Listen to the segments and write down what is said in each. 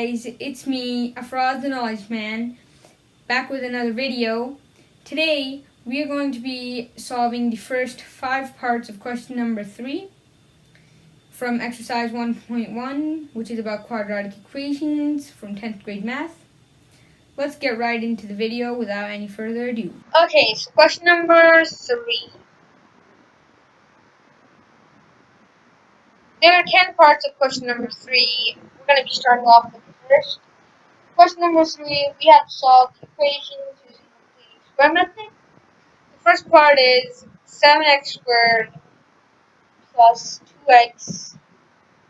guys, it's me, Afraz the Knowledge Man, back with another video. Today, we are going to be solving the first 5 parts of question number 3 from exercise 1.1, which is about quadratic equations from 10th grade math. Let's get right into the video without any further ado. Okay, so question number 3. There are 10 parts of question number 3. We're going to be starting off with the first. Question number 3, we have to solve the equations using the square method. The first part is 7x squared plus 2x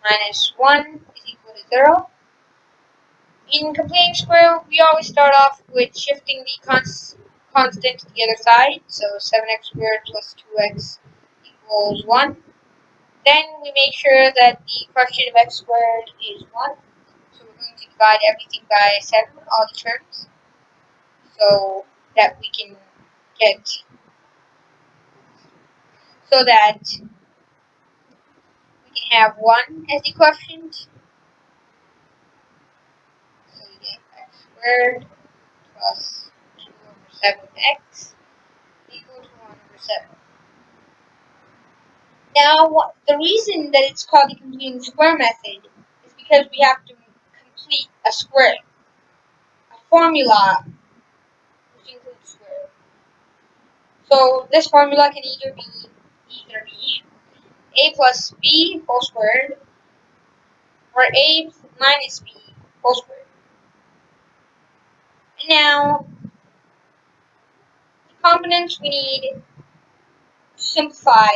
minus 1 is equal to 0. In completing square, we always start off with shifting the constant to the other side. So 7x squared plus 2x equals 1. Then we make sure that the coefficient of x squared is 1. So we're going to divide everything by 7, all the terms, so that we can have 1 as the coefficient. So we get x squared plus 2 over 7x equal to 1 over 7. Now, the reason that it's called the completing square method is because we have to complete a square, a formula which includes square. So this formula can either be a plus b whole squared or a minus b whole squared. Now, the components we need to simplify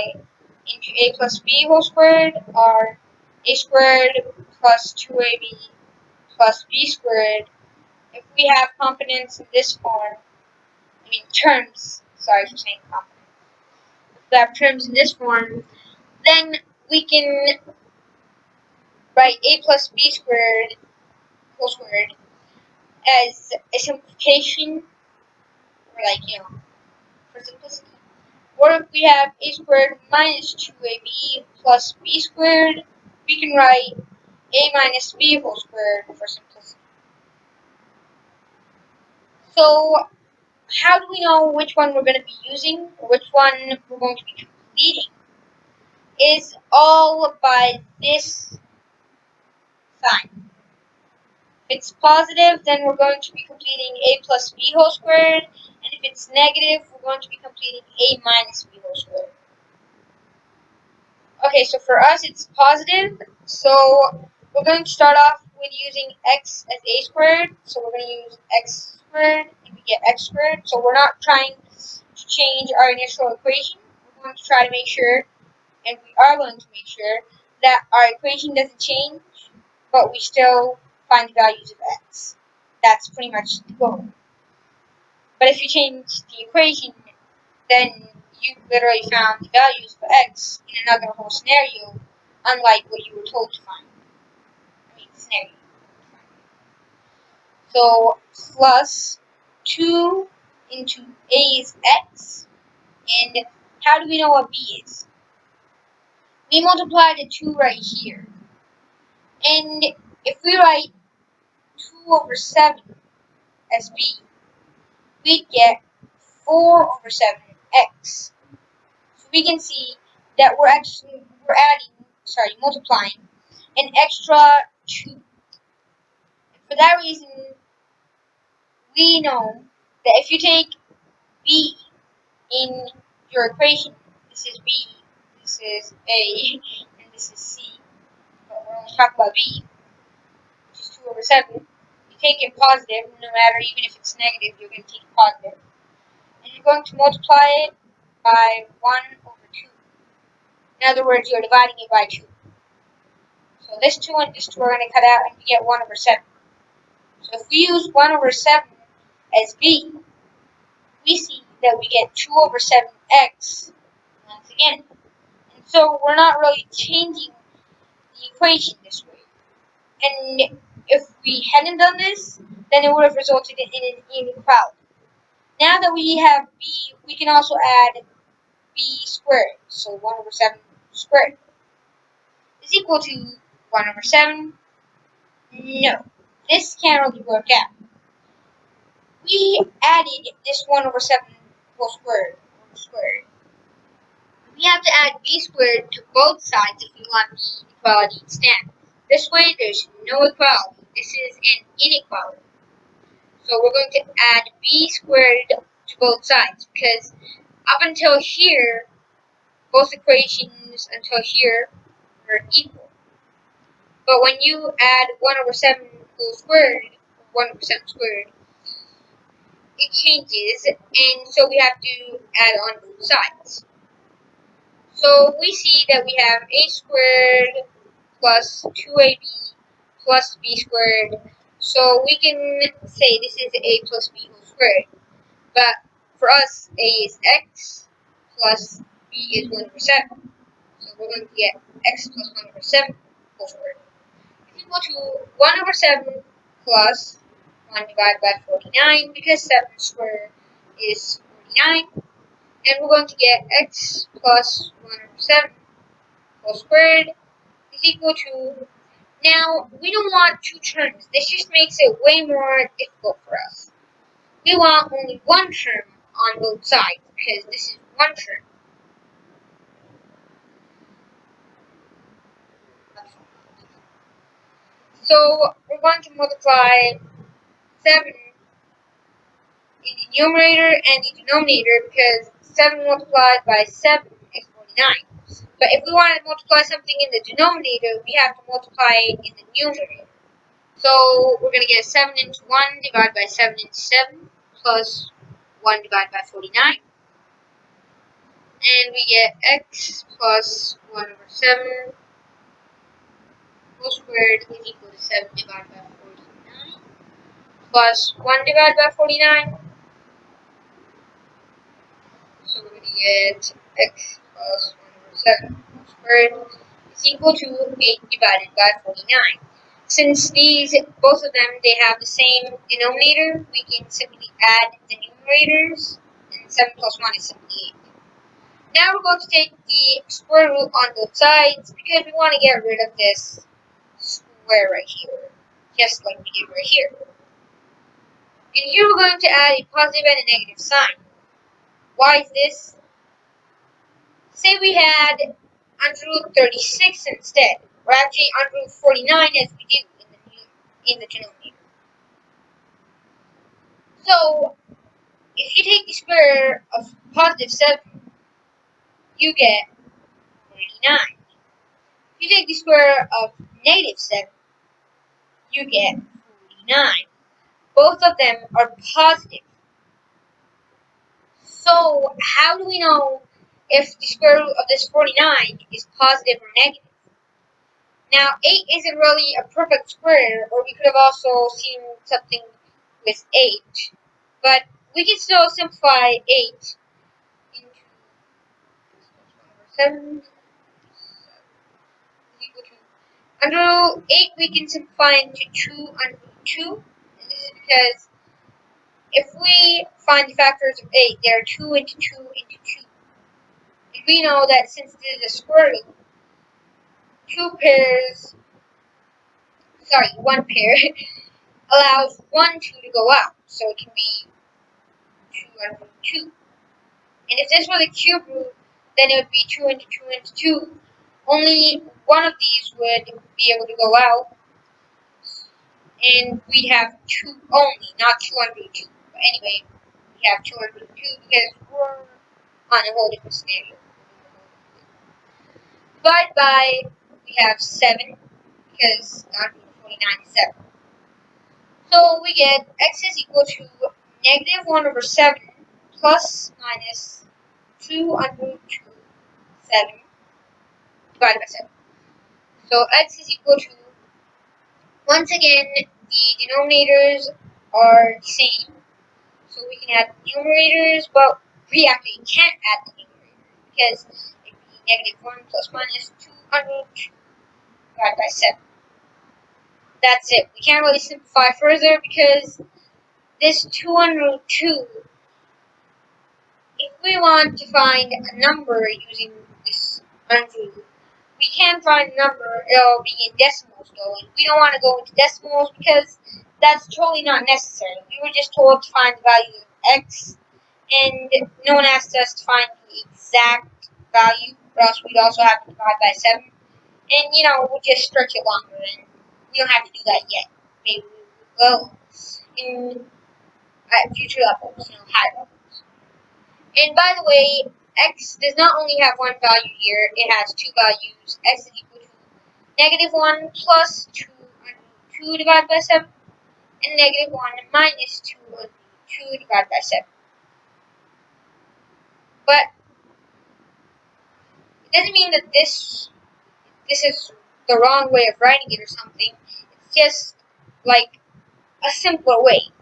into a plus b whole squared are a squared plus 2ab plus b squared. If we have components in this form, terms, sorry for saying components. If we have terms in this form, then we can write a plus b squared whole squared as a simplification, or for simplicity. Or if we have a squared minus 2ab plus b squared, we can write a minus b whole squared for simplicity. So, how do we know which one we're going to be using, or which one we're going to be completing? Is all by this sign. If it's positive, then we're going to be completing a plus b whole squared, and if it's negative, we're going to be completing a minus b whole squared. Okay, so for us it's positive, so we're going to start off with using x as a squared, so we're going to use x squared, and we get x squared, so we're not trying to change our initial equation. We're going to try to make sure, and we are going to make sure, that our equation doesn't change, but we still find the values of x. That's pretty much the goal. But if you change the equation, then you literally found the values for x in another whole scenario, unlike what you were told to find. Scenario. So, plus 2 into a is x, and how do we know what b is? We multiply the 2 right here, and if we write 2 over 7 as b, we'd get 4 over 7x. So we can see that we're multiplying an extra 2. And for that reason, we know that if you take b in your equation, this is b, this is a, and this is c, but we're only talking about b, which is 2 over 7. You take it positive, no matter, even if it's negative, you're going to take it positive. And you're going to multiply it by 1 over 2. In other words, you're dividing it by 2. So this 2 and this 2 are going to cut out, and we get 1 over 7. So if we use 1 over 7 as b, we see that we get 2 over 7x once again. And so we're not really changing the equation this way. And if we hadn't done this, then it would have resulted in an inequality. Now that we have b, we can also add b squared. So 1 over 7 squared is equal to 1 over 7. No. this can't really work out. We added this 1 over 7 whole squared. We have to add b squared to both sides if we want the equality to stand. This way, there's no equality. This is an inequality. So we're going to add b squared to both sides because up until here, both equations until here are equal. But when you add 1 over 7 whole squared, 1 over 7 squared, it changes, and so we have to add on both sides. So we see that we have a squared plus 2ab plus b squared. So we can say this is a plus b whole squared. But for us, a is x plus b is 1 over 7. So we're going to get x plus 1 over 7 whole squared is equal to 1 over 7 plus 1 divided by 49 because 7 squared is 49. And we're going to get x plus 1 over 7 whole squared is equal to, now we don't want two terms. This just makes it way more difficult for us. We want only one term on both sides because this is one term. So we're going to multiply 7 in the numerator and the denominator because 7 multiplied by 7 is 49. But if we want to multiply something in the denominator, we have to multiply it in the numerator. So we're going to get 7 into 1 divided by 7 into 7 plus 1 divided by 49. And we get x plus 1 over 7 whole squared is equal to 7 divided by 49 plus 1 divided by 49. So we're going to get x plus 1 over 7 whole squared is equal to 8 divided by 49. Since both of them, they have the same denominator, we can simply add the numerators, and 7 plus 1 is simply 8. Now we're going to take the square root on both sides because we want to get rid of this square right here, just like we did right here. And here we're going to add a positive and a negative sign. Why is this? Say we had under root 36 instead, or actually under root 49 as we do in the denominator. So if you take the square of positive 7, you get 49. If you take the square of negative 7, you get 49. Both of them are positive. So how do we know if the square root of this 49 is positive or negative? Now 8 isn't really a perfect square, or we could have also seen something with 8. But we can still simplify 8 into 7 equal to under root 8 we can simplify into 2 under root 2. And this is because if we find the factors of 8, they are 2 into 2 into 2. And we know that since this is a square root, one pair allows 1 2 to go out. So it can be 2 under root 2. And if this was a cube root, then it would be 2 into 2 into 2. Only one of these would be able to go out. And we'd have 2 only, not 2 under root 2. But anyway, we have 2 under root 2 because we're on a whole different scenario. Divided by, we have 7 because under root 49 is 7. So we get x is equal to negative 1 over 7 plus minus 2 under root 2, 7 divided by 7. So x is equal to, once again, the denominators are the same. So we can add the numerators, but we actually can't add the numerators because it would be negative 1 plus minus 2 under root 2 divided by 7. That's it. We can't really simplify further because this 2 under root 2, if we want to find a number using this under root, we we can find a number, it'll be in decimals though. We don't want to go into decimals because that's totally not necessary. We were just told to find the value of x, and no one asked us to find the exact value, or else we'd also have to divide by 7. And, we'll just stretch it longer, and we don't have to do that yet. Maybe we will in at future levels, higher levels. And by the way, x does not only have one value here, it has two values. X is equal to -1 plus 2 under 2 divided by 7, and -1 minus 2 under 2 divided by 7. But it doesn't mean that this is the wrong way of writing it or something. It's just like a simpler way,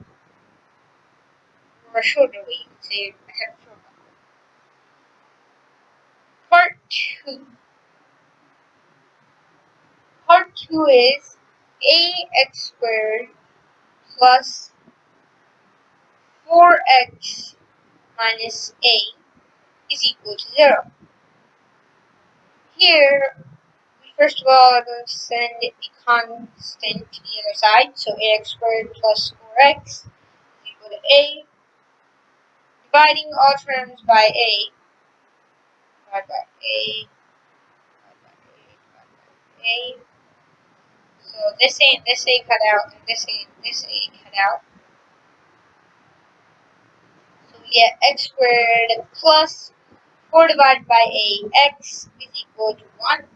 or a shorter way, you could say. Part 2. Part 2 is ax squared plus 4x minus a is equal to 0. Here, we first of all are going to send the constant to the other side, so ax squared plus 4x is equal to a. Dividing all terms by a, divided by a, divided by a, divided by a. So this a cut out, and this a cut out. So we get x squared plus 4 divided by a, x is equal to 1.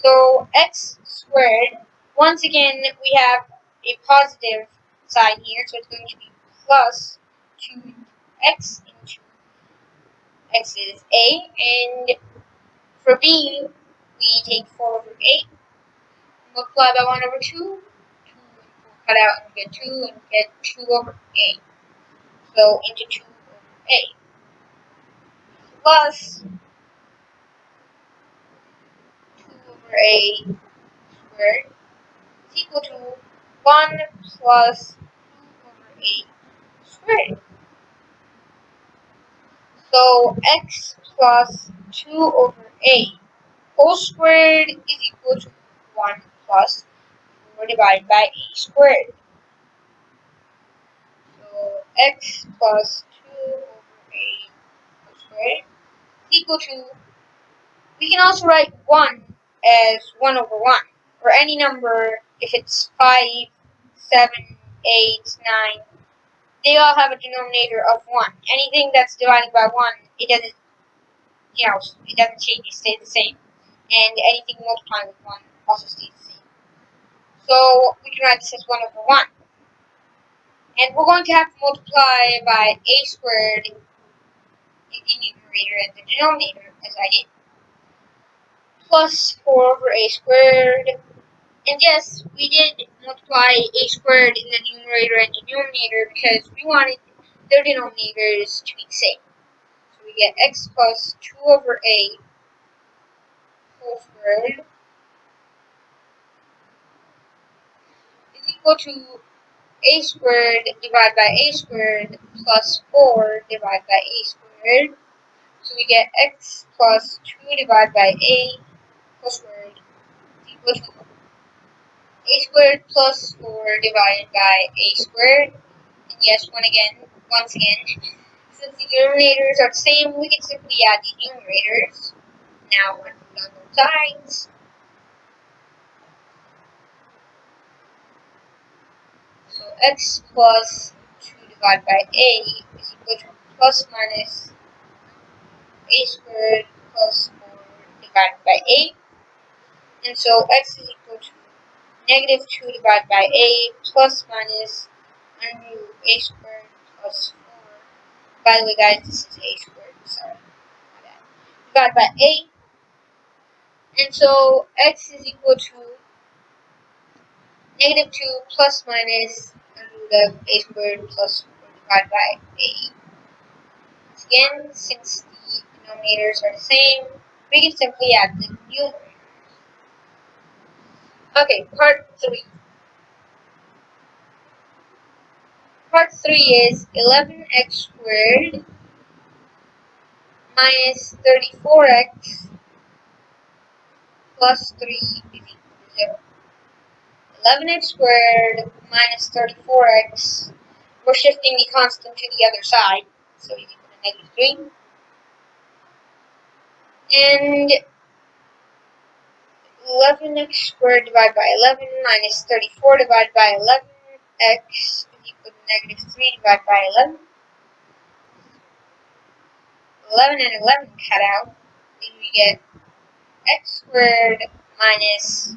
So x squared, once again, we have a positive sign here, so it's going to be plus 2x into x is a, and for b, we take 4 over 8, multiply by 1 over 2, 2 and 4 cut out, and we get 2, and we get 2 over a. So into 2 over a, plus 2 over a squared is equal to 1 plus 2 over a squared. So x plus 2 over a whole squared is equal to 1 plus 4 divided by a squared. So x plus 2 over a whole squared is equal to, we can also write 1 as 1 over 1, or any number if it's 5, 7, 8, 9. They all have a denominator of 1. Anything that's divided by 1, it doesn't change, it stays the same. And anything multiplying with 1 also stays the same. So we can write this as 1 over 1. And we're going to have to multiply by a squared in the numerator and the denominator, as I did. Plus 4 over a squared. And yes, we did multiply a squared in the numerator and denominator because we wanted their denominators to be the same. So we get x plus 2 over a whole squared is equal to a squared divided by a squared plus 4 divided by a squared. So we get x plus 2 divided by a whole squared is equal to a squared plus 4 divided by a squared. And yes, once again, since the denominators are the same, we can simply add the numerators. Now we're on both sides. So x plus 2 divided by a is equal to plus minus a squared plus 4 divided by a. And so x is equal to -2 divided by a plus minus under root a squared plus 4. By the way, guys, this is a squared, sorry. Divided by a. And so x is equal to -2 plus minus under root of a squared plus 4 divided by a. Once again, since the denominators are the same, we can simply add the numerators. Okay, part 3. Part 3 is 11x squared minus 34x plus 3 is equal to 0. 11x squared minus 34x. We're shifting the constant to the other side, so is equal to negative 3. And 11x squared divided by 11 minus 34 divided by 11x is equal to negative 3 divided by 11. 11 and 11 cut out, and we get x squared minus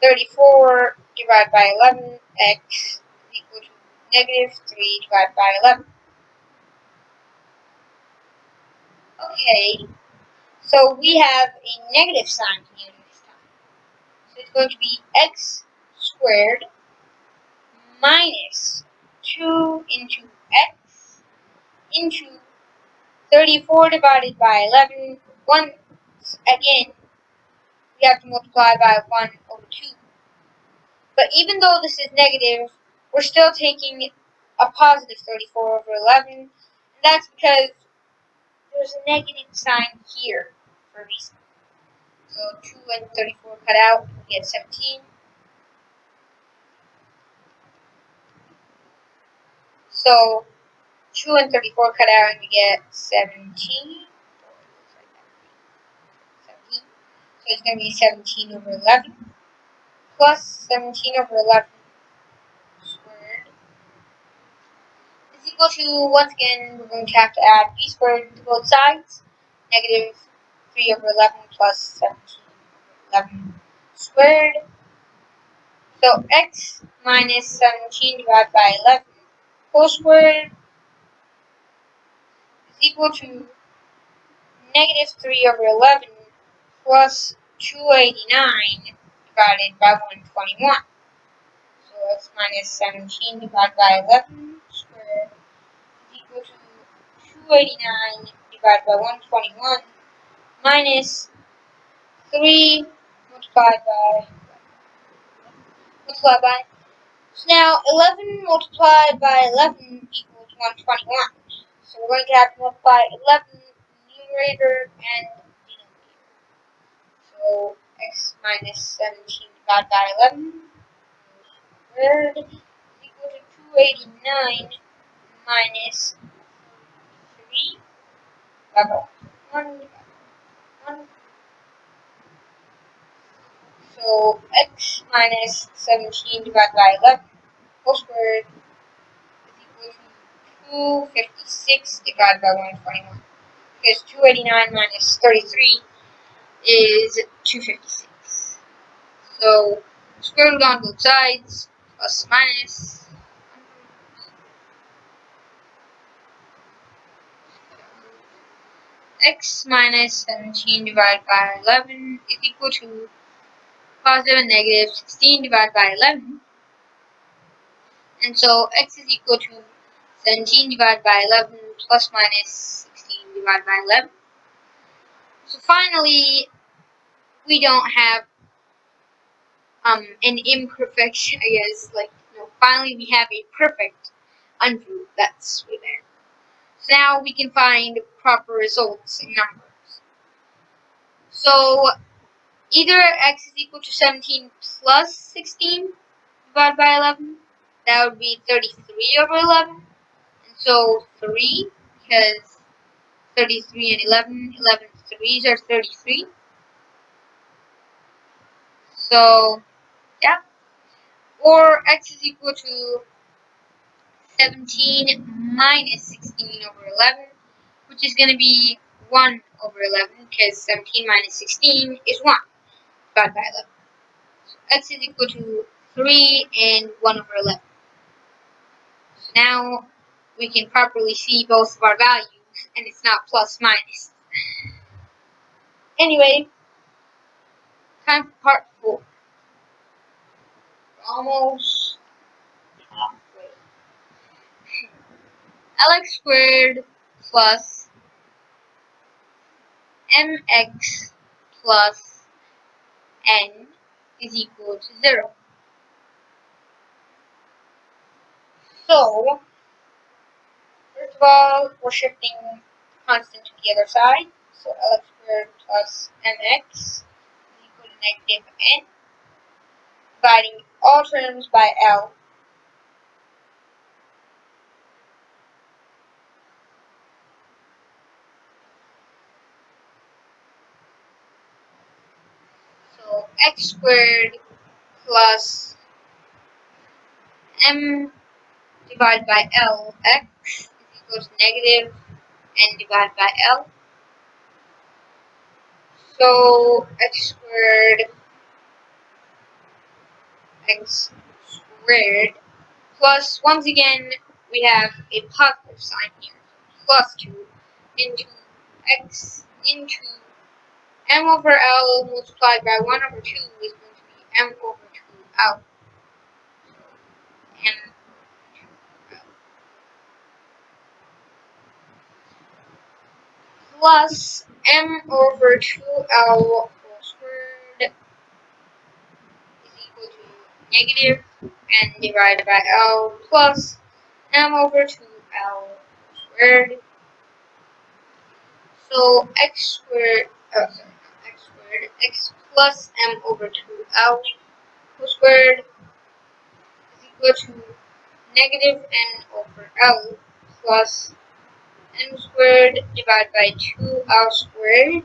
34 divided by 11x is equal to negative 3 divided by 11. Okay, so we have a negative sign here this time. So it's going to be x squared minus 2 into x into 34 divided by 11. Once again, we have to multiply by 1 over 2. But even though this is negative, we're still taking a positive 34 over 11. And that's because there's a negative sign here for a reason. So 2 and 34 cut out, we get 17. So 2 and 34 cut out, and we get 17. 17. So it's going to be 17 over 11 plus 17 over 11 squared is equal to, once again, we're going to have to add b squared to both sides. Negative 3 over 11 plus 17 over 11 squared. So x minus 17 divided by 11 whole squared is equal to negative 3 over 11 plus 289 divided by 121. So x minus 17 divided by 11 squared is equal to 289 divided by 121 minus 3 multiplied by. So now 11 multiplied by 11 equals 121. So we're going to have to multiply 11 numerator and denominator. So x minus 17 divided by 11 squared is equal to 289 minus 3 divided by 1 divided by 1. So x minus 17 divided by 11 whole squared is equal to 256 divided by 121. Because 289 minus 33 is 256. So square root on both sides, plus minus. X minus 17 divided by 11 is equal to positive and negative 16 divided by 11. And so x is equal to 17 divided by 11 plus minus 16 divided by 11. So finally, we don't have an imperfection, I guess. Finally we have a perfect ungroup that's there. So now we can find proper results in numbers. So either x is equal to 17 plus 16 divided by 11. That would be 33 over 11. And so 3, because 33 and 11, 11 threes are 33. So, yeah. Or x is equal to 17 minus 16 over 11, which is going to be 1 over 11, because 17 minus 16 is 1 divided by 11. So x is equal to 3 and 1 over 11. So now we can properly see both of our values, and it's not plus minus. Anyway, time for part 4. Almost halfway. Lx squared plus mx plus n is equal to 0. So, first of all, we're shifting constant to the other side. So Lx squared plus mx is equal negative n, dividing all terms by L. So x squared plus m divided by L x is equal to negative n divided by L. So x squared plus, once again, we have a positive sign here. Plus 2 into x into m over L multiplied by 1 over 2 is going to be m over 2L. So m plus m over 2L whole squared is equal to negative n divided by L plus m over 2L squared. So x squared, x plus m over 2L whole squared is equal to negative n over L plus m squared divided by 2L squared.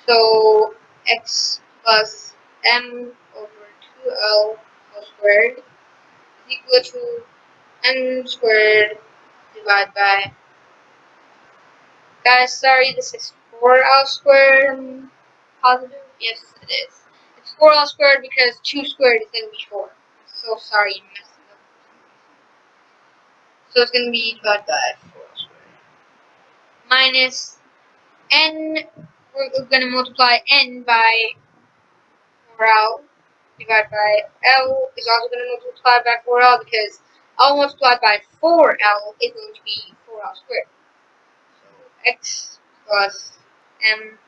So x plus m over 2L whole squared is equal to m squared divided by, guys, sorry, this is 4L squared. Positive? Yes, it is. It's 4L squared because 2 squared is going to be 4. So sorry, you messed it up. So it's going to be divided by 4L squared minus n. We're going to multiply n by 4L divided by L is also going to multiply by 4L because L multiplied by 4L is going to be 4L squared. So x plus m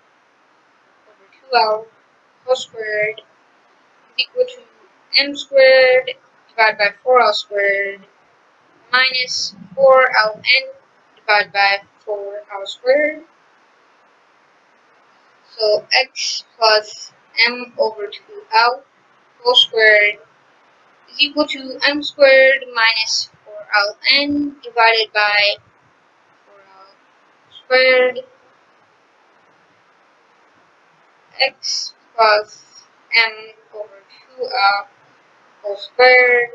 over 2L whole squared is equal to m squared divided by 4L squared minus 4ln divided by 4L squared. So x plus m over 2L whole squared is equal to m squared minus 4ln divided by 4L squared. X plus m over 2L whole squared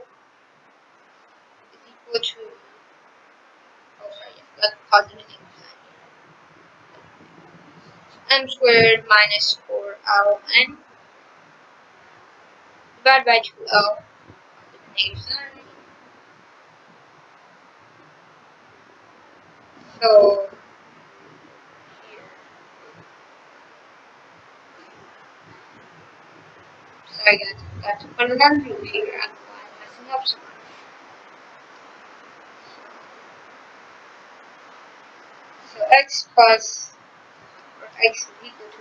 is equal to, oh sorry, yes, that's positive m squared minus 4ln divided by 2L negative sign. So here, sorry guys, got to put it on blue here. I don't know why I'm messing up so much. So x plus, or x is equal to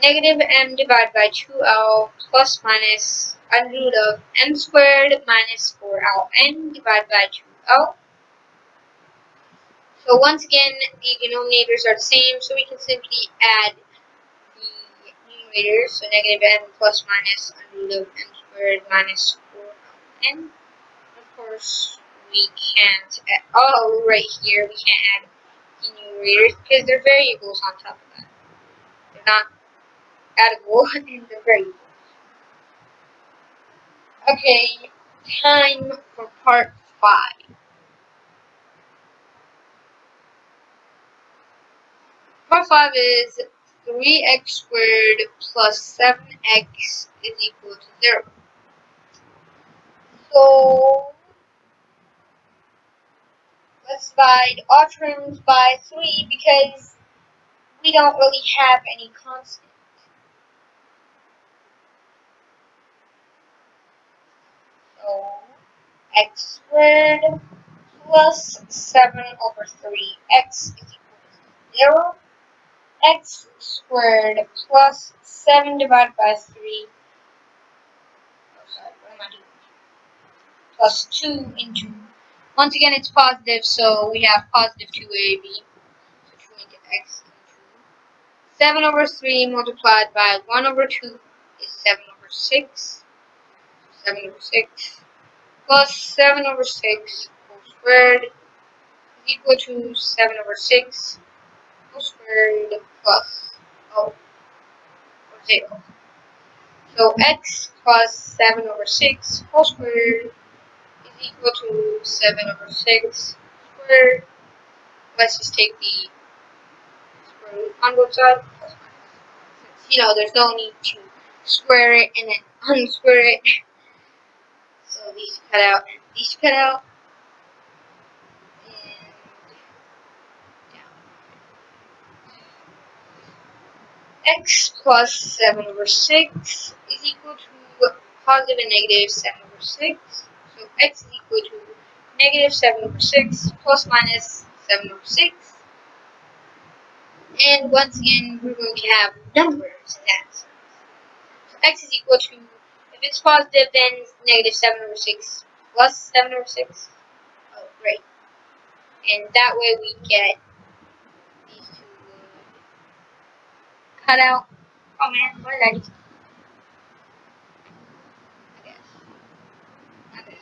negative m divided by 2L plus minus under root of m squared minus 4ln divided by 2L. So once again, the denominators are the same, so we can simply add the numerators. So negative n plus minus under root of m squared minus 4ln. Of course, we can't add, oh, right here, we can't add the numerators because they're variables on top of that. They're not addable, and they're variables. Okay, time for part 5. Part 5 is 3x squared plus 7x is equal to 0. So, let's divide all terms by 3 because we don't really have any constant. So, x squared plus 7 over 3x is equal to 0. X squared plus 7 divided by 3. Oh, sorry, what am I doing? Plus 2 into. Once again, it's positive, so we have positive 2ab. So 2 into x into 7 over 3 multiplied by 1 over 2 is 7 over 6. 7 over 6 plus 7 over 6 whole squared is equal to 7 over 6 whole squared plus, or 0. So x plus 7 over 6 whole squared is equal to 7 over 6 squared. Let's just take the square root on both sides. There's no need to square it and then unsquare it. So these cut out and these cut out. And x plus 7 over 6 is equal to positive and negative 7 over 6. So x is equal to negative 7 over 6 plus minus 7 over 6. And once again, we're going to have numbers in that. So x is equal to, if it's positive, then negative 7 over 6 plus 7 over 6. Oh, great. And that way we get these two cut out. Oh man, what did I just do? I guess. Okay.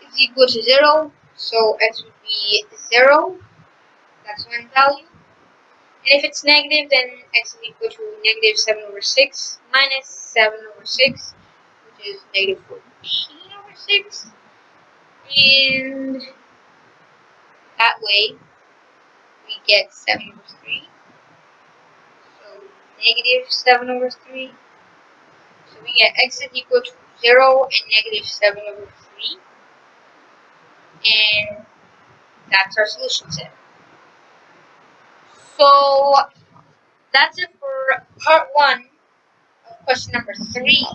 It's equal to 0, so x would be 0. That's one value. And if it's negative, then x is equal to negative 7 over 6 minus 7 over 6, which is negative 14 over 6. And that way, we get 7 over 3. So negative 7 over 3. So we get x is equal to 0 and negative 7 over 3. And that's our solution set. So that's it for part 1 of question number 3.